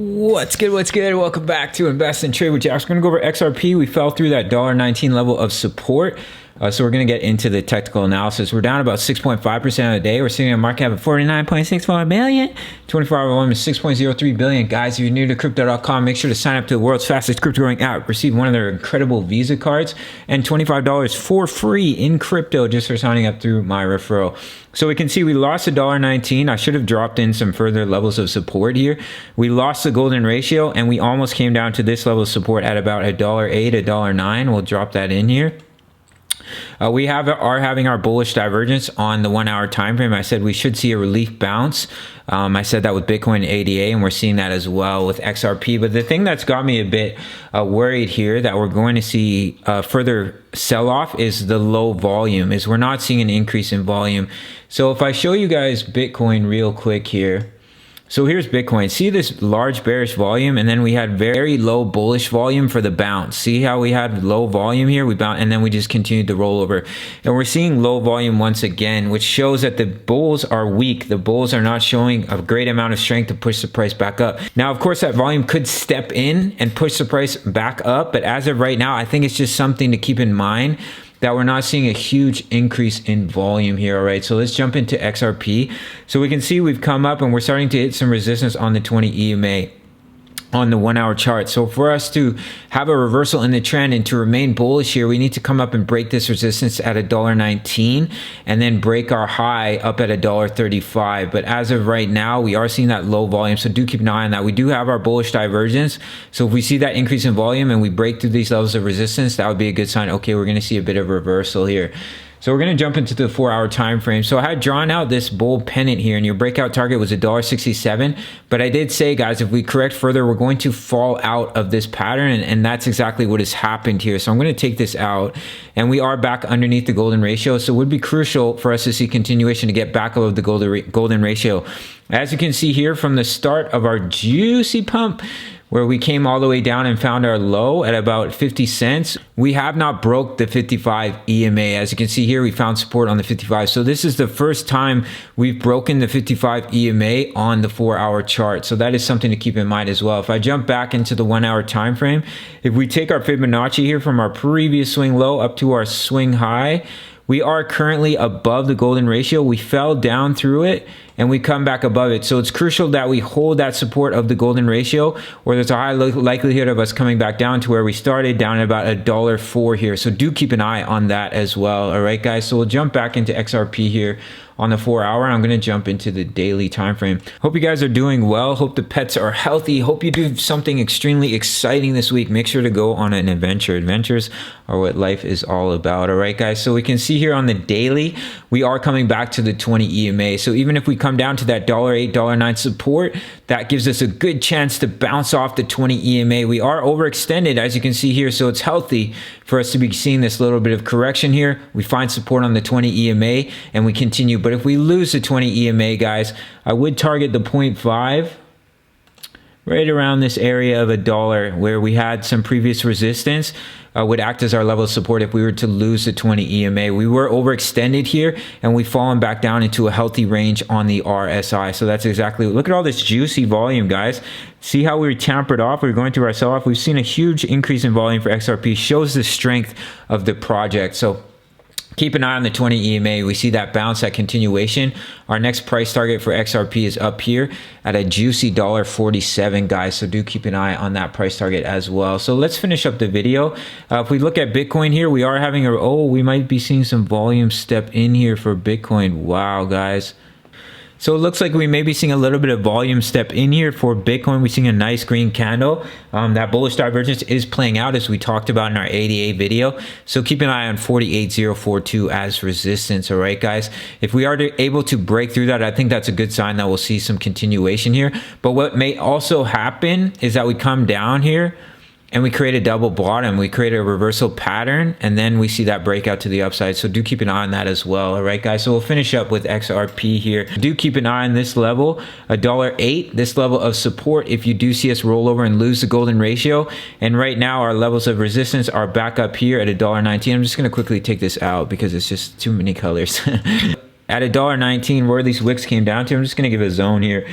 What's good? Welcome back to Invest and Trade with Jax. We're going to go over XRP. We fell through that $1.19 level of support. So we're going to get into the technical analysis. We're down about 6.5% on the day. We're sitting on a market cap of 49.64 million. 24-hour volume is 6.03 billion. Guys, if you're new to crypto.com, make sure to sign up to the world's fastest crypto growing app. Receive one of their incredible Visa cards and $25 for free in crypto just for signing up through my referral. So we can see we lost $1.19. I should have dropped in some further levels of support here. We lost the golden ratio and we almost came down to this level of support at about $1.08, $1.09. We'll drop that in here. We are having our bullish divergence on the 1 hour time frame. I said we should see a relief bounce. I said that with Bitcoin and ADA, and we're seeing that as well with XRP. But the thing that's got me a bit worried here that we're going to see further sell-off is the low volume, is we're not seeing an increase in volume. So if I show you guys Bitcoin real quick here. So here's Bitcoin. See this large bearish volume, and then we had very low bullish volume for the bounce. See how we had low volume here? We bounced, and then we just continued to roll over. And we're seeing low volume once again, which shows that the bulls are weak. The bulls are not showing a great amount of strength to push the price back up. Now, of course, that volume could step in and push the price back up. But as of right now, I think it's just something to keep in mind that we're not seeing a huge increase in volume here. All right, so let's jump into XRP. So we can see we've come up and we're starting to hit some resistance on the 20 EMA on the 1 hour chart. So for us to have a reversal in the trend and to remain bullish here, we need to come up and break this resistance at $1.19 and then break our high up at $1.35. But as of right now, we are seeing that low volume. So do keep an eye on that. We do have our bullish divergence. So if we see that increase in volume and we break through these levels of resistance, that would be a good sign. Okay, we're going to see a bit of reversal here. So we're going to jump into the 4 hour time frame. So I had drawn out this bull pennant here, and your breakout target was $1.67. But I did say, guys, if we correct further, we're going to fall out of this pattern, and that's exactly what has happened here. So I'm going to take this out, and we are back underneath the golden ratio. So it would be crucial for us to see continuation to get back above the golden ratio. As you can see here from the start of our juicy pump, where we came all the way down and found our low at about 50 cents. We have not broke the 55 EMA. As you can see here, we found support on the 55. So this is the first time we've broken the 55 EMA on the 4 hour chart. So that is something to keep in mind as well. If I jump back into the 1 hour time frame, if we take our Fibonacci here from our previous swing low up to our swing high, we are currently above the golden ratio. We fell down through it and we come back above it. So it's crucial that we hold that support of the golden ratio, or there's a high likelihood of us coming back down to where we started, down at about $1.04 here. So do keep an eye on that as well. All right, guys. So we'll jump back into XRP here on the 4 hour. I'm going to jump into the daily time frame. Hope you guys are doing well. Hope the pets are healthy. Hope you do something extremely exciting this week. Make sure to go on an adventure. Adventures are what life is all about. All right, guys. So we can see here on the daily, we are coming back to the 20 EMA. So even if we come down to that $1.08, $1.09 support, that gives us a good chance to bounce off the 20 EMA. We are overextended, as you can see here. So it's healthy for us to be seeing this little bit of correction here. We find support on the 20 EMA and we continue. But if we lose the 20 EMA, guys, I would target the 0.5 right around this area of $1 where we had some previous resistance. Would act as our level of support if we were to lose the 20 EMA. We were overextended here and we've fallen back down into a healthy range on the RSI. So that's exactly, look at all this juicy volume, guys. See how we were tampered off? We're going through our sell-off. We've seen a huge increase in volume for XRP. Shows the strength of the project. So keep an eye on the 20 EMA. We see that bounce, that continuation. Our next price target for XRP is up here at a juicy $1.47, guys. So do keep an eye on that price target as well. So let's finish up the video. If we look at Bitcoin here, we are having we might be seeing some volume step in here for Bitcoin. Wow, guys. So it looks like we may be seeing a little bit of volume step in here for Bitcoin. We're seeing a nice green candle. That bullish divergence is playing out as we talked about in our ADA video. So keep an eye on 48.042 as resistance. All right, guys. If we are able to break through that, I think that's a good sign that we'll see some continuation here. But what may also happen is that we come down here and we create a double bottom, we create a reversal pattern, and then we see that breakout to the upside. So do keep an eye on that as well. All right, guys. So we'll finish up with XRP here. Do keep an eye on this level, $1.08, this level of support if you do see us roll over and lose the golden ratio. And right now our levels of resistance are back up here at $1.19. I'm just going to quickly take this out because it's just too many colors. at $1.19, where these wicks came down to. I'm just gonna give a zone here.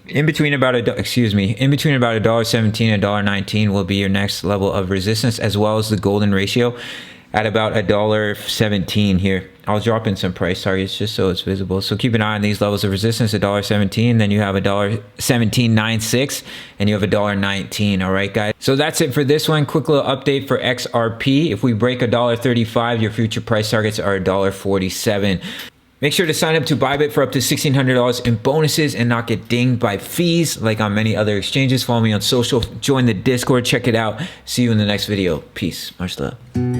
In between about $1.17 and $1.19 will be your next level of resistance, as well as the golden ratio at about $1.17 here. I'll drop in some price targets just so it's visible. So keep an eye on these levels of resistance, $1.17, then you have $1.1796, and you have $1.19. All right, guys. So that's it for this one. Quick little update for XRP. If we break $1.35, your future price targets are $1.47. Make sure to sign up to Bybit for up to $1,600 in bonuses and not get dinged by fees like on many other exchanges. Follow me on social, join the Discord, check it out. See you in the next video. Peace. Much love.